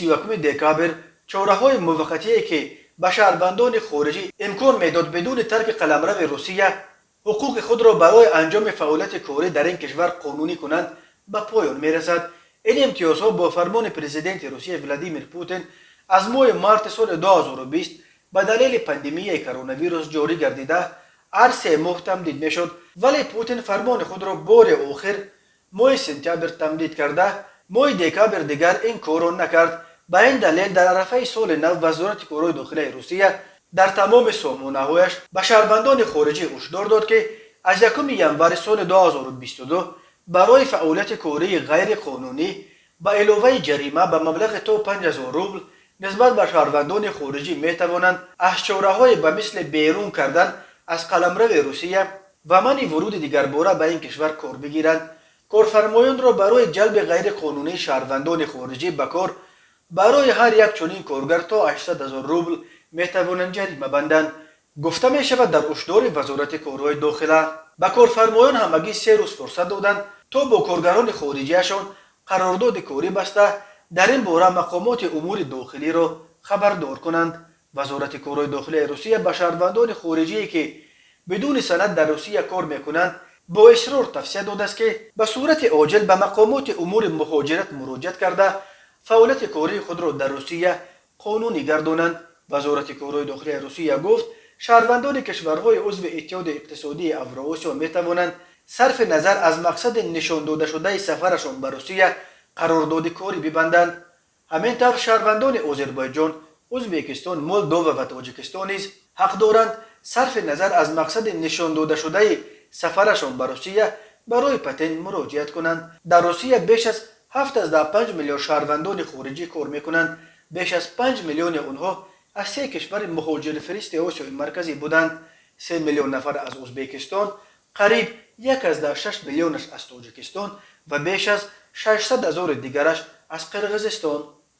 31 دکامبر چاره‌های موقتی که به شهروندان خارجی امکان میداد بدون ترک قلمرو روسیه حقوق خود را برای انجام فعالیت کاری در این کشور قانونی کنند به پایان میرسد. این امتیازها با فرمان پرزیدنت روسیه ولادیمیر پوتین از ماه مارت سال 2020 به دلیل پاندمی کرونا ویروس جاری گردیده هر 3 ماه تمدید میشد، ولی پوتین فرمان خود را بار آخر ماه سپتامبر تمدید کرده. ماه دکامبر دیگر این کار را نکرد. به این دلیل در عرفه سال نو وزارت کارهای داخلی روسیه در تمام سامانه‌هایش به شهروندان خارجی هشدار داد که از 1 ژانویه سال 2022 برای فعالیت کاری غیر قانونی با علاوه جریمه به مبلغ تا 5000 روبل نسبت به شهروندان خارجی می توانند از چاره‌های به مثل بیرون کردن از قلمرو روسیه و منع ورود دیگر باره به این کشور کار بگیرند. کارفرمایان را برای جلب غیر قانونی شهروندان خارجی به کار برای هر یک چنین کارگر تا 800,000 روبل می توانند جریمه بندند. گفته می شود در هشدار وزارت کارهای داخله به کارفرمایان همگی 3 روز فرصت دادند تا با کارگران خارجیشان قرارداد کاری بسته در این باره مقامات امور داخلی را خبردار کنند. وزارت کارهای داخلی روسیه به شهروندان خارجی که بدون سند در روسیه کار میکنند با اصرار توصیه داده است که به صورت عاجل به مقامات امور مهاجرت مراجعه کرده فعالیت کاری خود را در روسیه قانونی گردانند. وزارت کارهای داخلی روسیه گفت شهروندان کشورهای عضو اتحاد اقتصادی اوراسیا می توانند صرف نظر از مقصد نشان داده شده سفرشان به روسیه قرارداد کاری ببندند. همینطور شهروندان آذربایجان، ازبکستان، مولدووا و تاجیکستان نیز حق دارند صرف نظر از مقصد نشان داده شده سفرشان به روسیه برای پتن مراجعت کنند. در روسیه بیش از 7.5 میلیون شهروندان خارجی کار میکنند. بیش از 5 میلیون آنها از 3 کشور مهاجر فرست آسیای مرکزی بودند. 3 میلیون نفر از ازبکستان، قریب 1.6 میلیونش از تاجیکستان و بیش از 600,000 دیگرش از قرقیزستان.